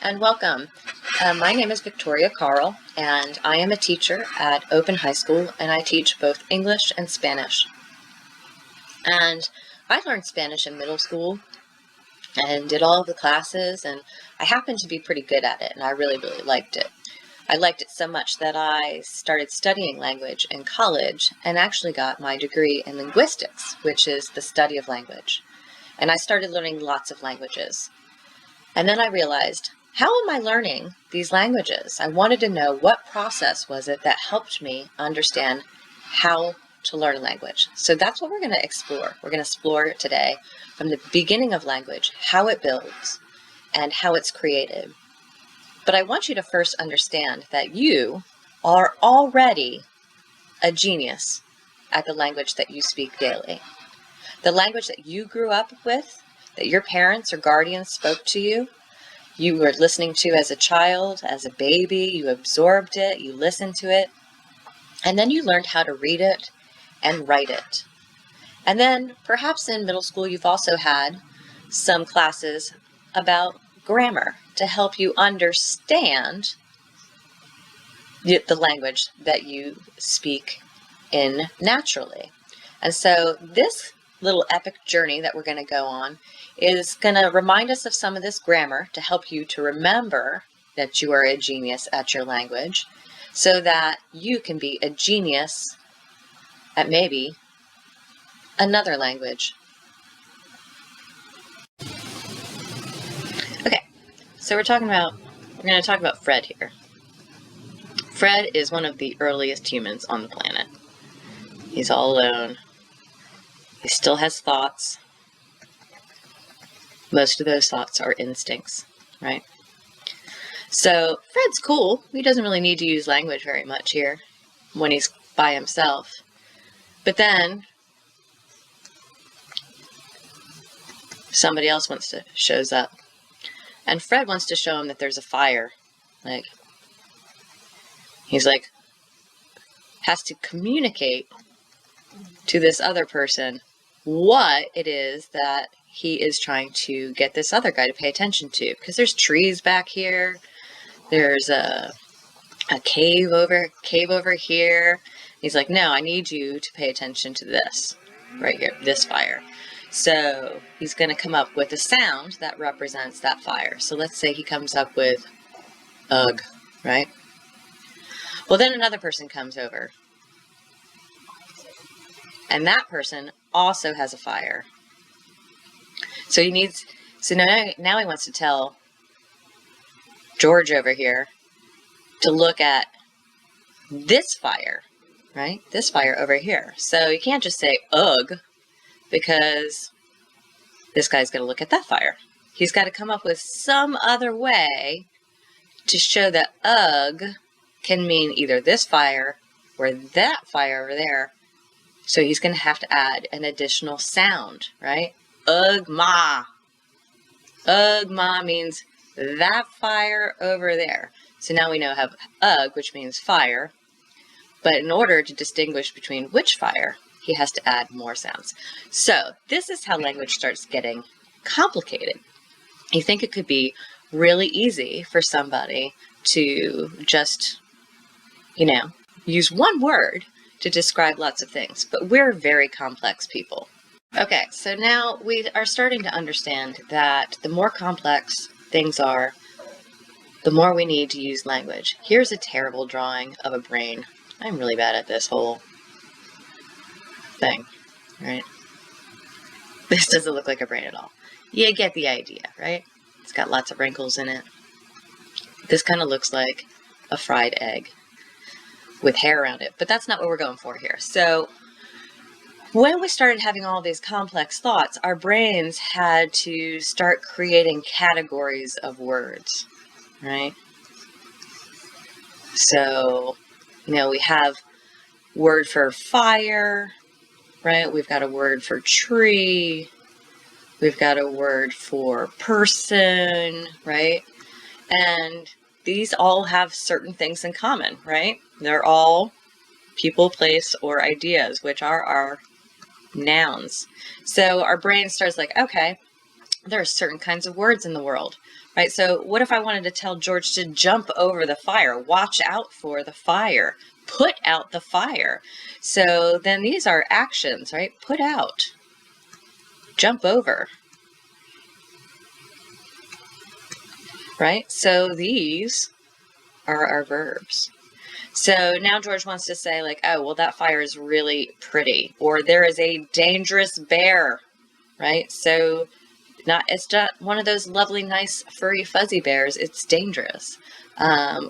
and welcome. My name is Victoria Carl, and I am a teacher at Open High School, and I teach both English and Spanish. And I learned Spanish in middle school and did all of the classes, and I happened to be pretty good at it, and I really liked it. I liked it so much that I started studying language in college and actually got my degree in linguistics, which is the study of language. And I started learning lots of languages. And then I realized, how am I learning these languages? I wanted to know what process was it that helped me understand how to learn a language. So that's what we're going to explore. We're going to explore today from the beginning of language, how it builds and how it's created. But I want you to first understand that you are already a genius at the language that you speak daily. The language that you grew up with, that your parents or guardians spoke to you, you were listening to as a child, as a baby, you absorbed it, you listened to it, and then you learned how to read it and write it. And then perhaps in middle school you've also had some classes about grammar to help you understand the language that you speak in naturally. And so this little epic journey that we're going to go on is going to remind us of some of this grammar to help you to remember that you are a genius at your language so that you can be a genius at maybe another language. Okay, so we're going to talk about Fred here. Fred is one of the earliest humans on the planet. He's all alone. He still has thoughts. Most of those thoughts are instincts, right? So Fred's cool. He doesn't really need to use language very much here when he's by himself. But then somebody else shows up. And Fred wants to show him that there's a fire. He's has to communicate to this other person what it is that he is trying to get this other guy to pay attention to. Because there's trees back here. There's a cave over here. He's like, no, I need you to pay attention to this right here, this fire. So he's going to come up with a sound that represents that fire. So let's say he comes up with ugh, right? Well, then another person comes over. And that person also has a fire. So now he wants to tell George over here to look at this fire, right? This fire over here. So you can't just say ugh, because this guy's going to look at that fire. He's got to come up with some other way to show that ugh can mean either this fire or that fire over there. So he's going to have to add an additional sound, right? Ugh ma. Ugh ma means that fire over there. So now we know have ugh, which means fire. But in order to distinguish between which fire, he has to add more sounds. So this is how language starts getting complicated. You think it could be really easy for somebody to just, use one word to describe lots of things, but we're very complex people. Okay, so now we are starting to understand that the more complex things are, the more we need to use language. Here's a terrible drawing of a brain. I'm really bad at this whole thing, right? This doesn't look like a brain at all. You get the idea, right? It's got lots of wrinkles in it. This kind of looks like a fried egg with hair around it, but that's not what we're going for here. So when we started having all these complex thoughts, our brains had to start creating categories of words, right? So, we have word for fire, right? We've got a word for tree. We've got a word for person, right? And these all have certain things in common, right? They're all people, place, or ideas, which are our nouns. So our brain starts okay, there are certain kinds of words in the world. right? So what if I wanted to tell George to jump over the fire, watch out for the fire, put out the fire? So then these are actions, right? Put out, jump over, right? So these are our verbs. So now George wants to say like, oh, well, that fire is really pretty, or there is a dangerous bear, right? So it's not one of those lovely, nice, furry, fuzzy bears. It's dangerous,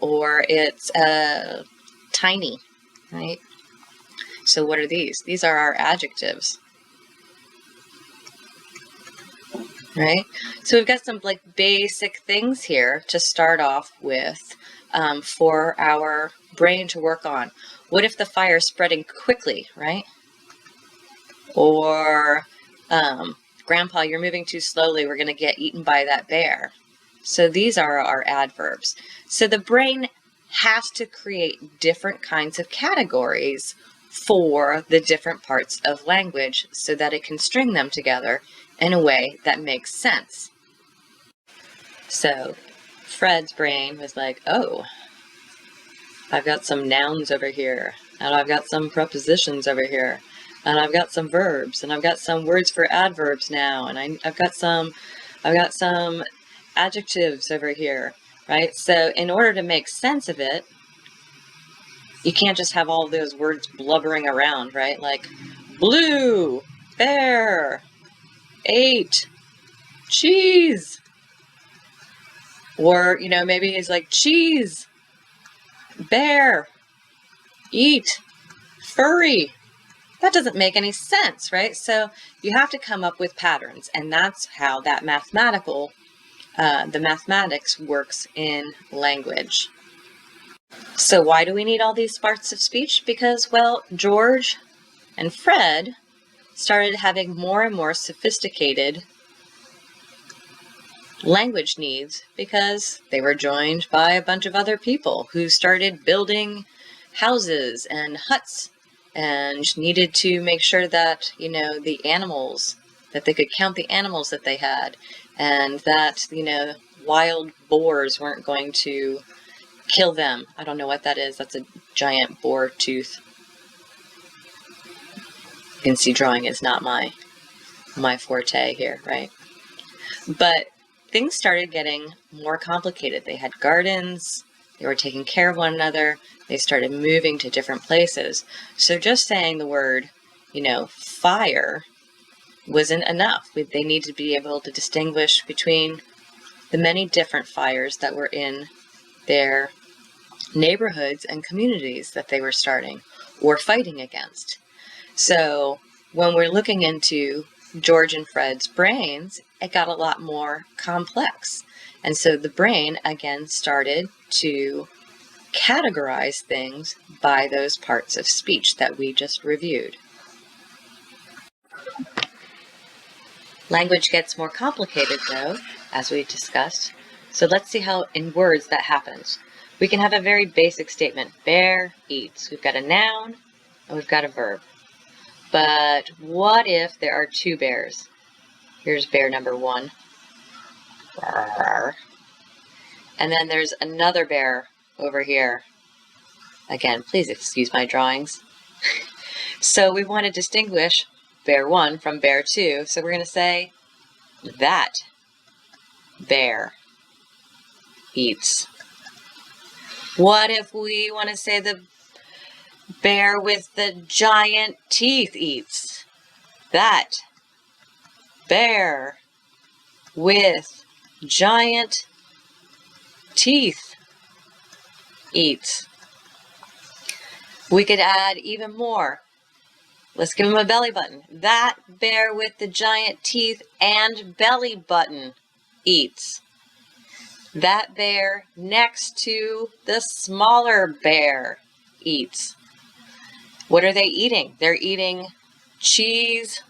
or it's tiny, right? So what are these? These are our adjectives, right? So we've got some like basic things here to start off with for our brain to work on. What if the fire is spreading quickly, right? Or Grandpa, you're moving too slowly. We're going to get eaten by that bear. So these are our adverbs. So the brain has to create different kinds of categories for the different parts of language so that it can string them together in a way that makes sense. So Fred's brain was like, oh, I've got some nouns over here, and I've got some prepositions over here, and I've got some verbs, and I've got some words for adverbs now, and I've got some adjectives over here, right? So in order to make sense of it, you can't just have all those words blubbering around, right? Like blue, bear, ate, cheese. Or, maybe it's like cheese, bear, eat, furry. That doesn't make any sense, right? So you have to come up with patterns, and that's how that the mathematics works in language. So why do we need all these parts of speech? Because, well, George and Fred started having more and more sophisticated language needs because they were joined by a bunch of other people who started building houses and huts and needed to make sure that, the animals, that they could count the animals that they had, and that, wild boars weren't going to kill them. I don't know what that is. That's a giant boar tooth. You can see drawing is not my forte here, right? But things started getting more complicated. They had gardens, they were taking care of one another, they started moving to different places. So just saying the word, fire wasn't enough. They needed to be able to distinguish between the many different fires that were in their neighborhoods and communities that they were starting or fighting against. So when we're looking into George and Fred's brains, it got a lot more complex. And so the brain, again, started to categorize things by those parts of speech that we just reviewed. Language gets more complicated, though, as we discussed. So let's see how in words that happens. We can have a very basic statement. Bear eats. We've got a noun and we've got a verb. But what if there are two bears? Here's bear number one. And then there's another bear over here. Again, please excuse my drawings. So we want to distinguish bear one from bear two. So we're going to say that bear eats. What if we want to say the bear with the giant teeth eats? That bear with giant teeth eats. We could add even more. Let's give him a belly button. That bear with the giant teeth and belly button eats. That bear next to the smaller bear eats. What are they eating? They're eating cheese,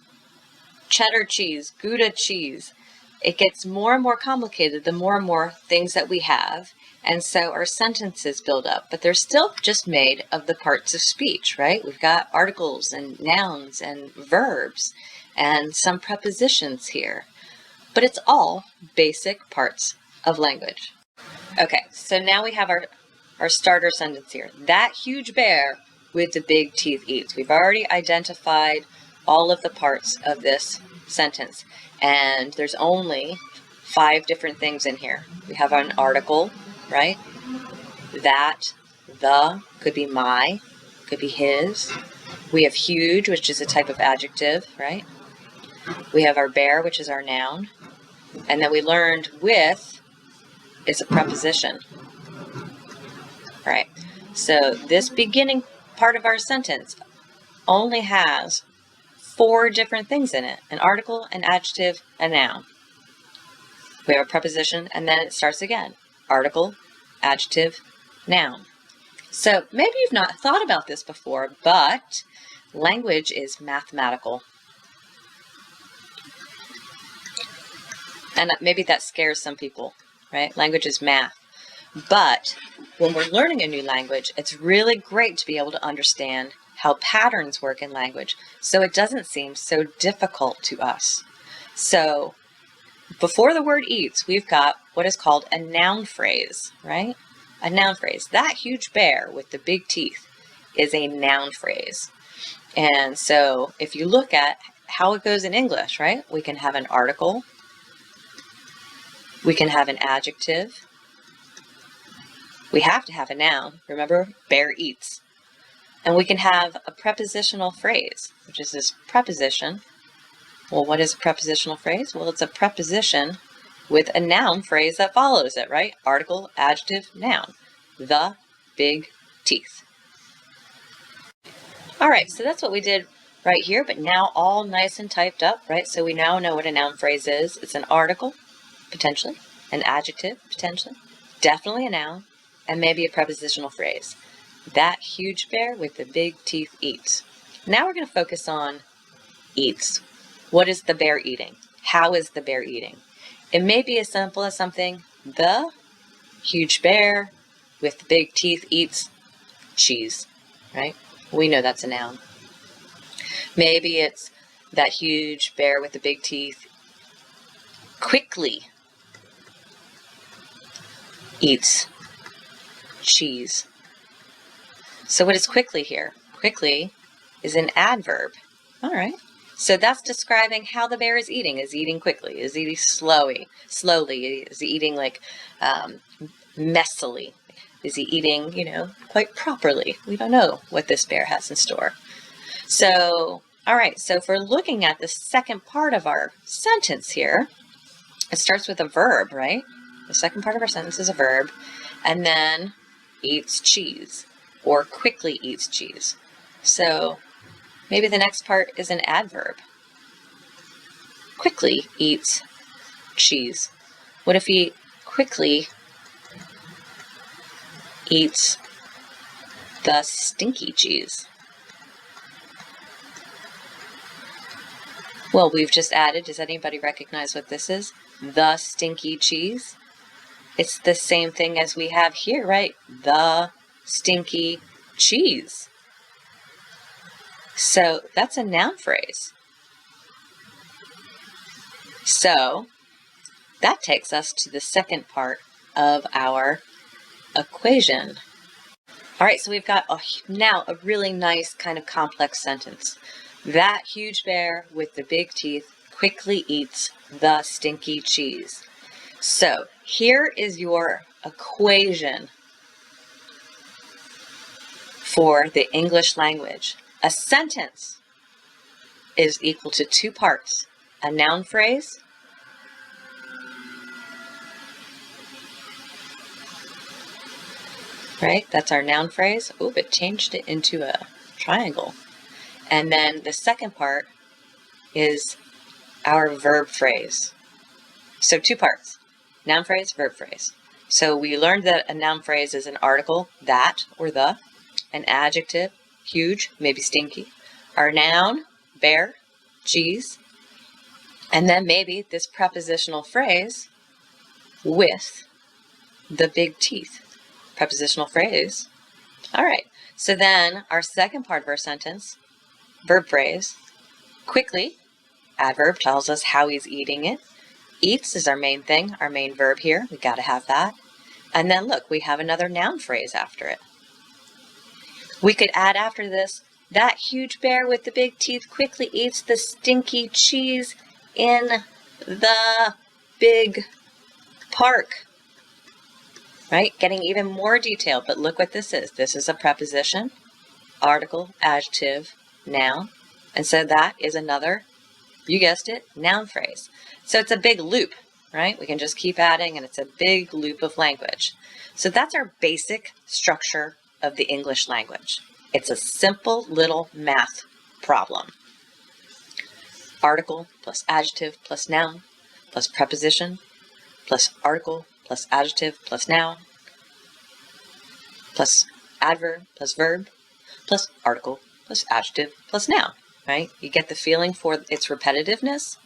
cheddar cheese, Gouda cheese. It gets more and more complicated the more and more things that we have. And so our sentences build up, but they're still just made of the parts of speech, right? We've got articles and nouns and verbs and some prepositions here, but it's all basic parts of language. Okay, so now we have our starter sentence here. That huge bear with the big teeth eats. We've already identified all of the parts of this sentence, and there's only 5 different things in here. We have an article, right? That, the, could be my, could be his. We have huge, which is a type of adjective, right? We have our bear, which is our noun. And then we learned with is a preposition, right? So this beginning part of our sentence only has 4 different things in it: an article, an adjective, a noun. We have a preposition, and then it starts again. Article, adjective, noun. So maybe you've not thought about this before, but language is mathematical. And maybe that scares some people, right? Language is math. But when we're learning a new language, it's really great to be able to understand how patterns work in language, so it doesn't seem so difficult to us. So before the word eats, we've got what is called a noun phrase, right? A noun phrase. That huge bear with the big teeth is a noun phrase. And so if you look at how it goes in English, right? We can have an article. We can have an adjective. We have to have a noun. Remember, bear eats. And we can have a prepositional phrase, which is this preposition. Well, what is a prepositional phrase? Well, it's a preposition with a noun phrase that follows it, right? Article, adjective, noun. The big teeth. All right, so that's what we did right here, but now all nice and typed up, right? So we now know what a noun phrase is. It's an article, potentially, an adjective, potentially, definitely a noun, and maybe a prepositional phrase. That huge bear with the big teeth eats. Now we're going to focus on eats. What is the bear eating? How is the bear eating? It may be as simple as something, the huge bear with the big teeth eats cheese, right? We know that's a noun. Maybe it's that huge bear with the big teeth quickly eats cheese. So what is quickly here? Quickly is an adverb. All right. So that's describing how the bear is eating. Is he eating quickly? Is he eating slowly? Is he eating like messily? Is he eating, quite properly? We don't know what this bear has in store. So, all right. So if we're looking at the second part of our sentence here, it starts with a verb, right? The second part of our sentence is a verb, and then eats cheese or quickly eats cheese. So maybe the next part is an adverb. Quickly eats cheese. What if he quickly eats the stinky cheese? Well, we've just added, does anybody recognize what this is? The stinky cheese. It's the same thing as we have here, right? The stinky cheese. So that's a noun phrase. So that takes us to the second part of our equation. All right, so we've got now a really nice kind of complex sentence. That huge bear with the big teeth quickly eats the stinky cheese. So here is your equation for the English language. A sentence is equal to 2 parts. A noun phrase right? That's our noun phrase. Oh, it changed it into a triangle. And then the second part is our verb phrase. So 2 parts, noun phrase, verb phrase. So we learned that a noun phrase is an article, that or the, an adjective, huge, maybe stinky, our noun, bear, cheese, and then maybe this prepositional phrase with the big teeth. Prepositional phrase. All right, so then our second part of our sentence, verb phrase, quickly, adverb tells us how he's eating it. Eats is our main thing, our main verb here. We got to have that. And then look, we have another noun phrase after it. We could add after this, that huge bear with the big teeth quickly eats the stinky cheese in the big park. Right? Getting even more detailed, but look what this is. This is a preposition, article, adjective, noun. And so that is another, you guessed it, noun phrase. So it's a big loop, right? We can just keep adding and it's a big loop of language. So that's our basic structure of the English language. It's a simple little math problem. Article plus adjective plus noun plus preposition plus article plus adjective plus noun plus adverb plus verb plus article plus adjective plus noun, right? You get the feeling for its repetitiveness.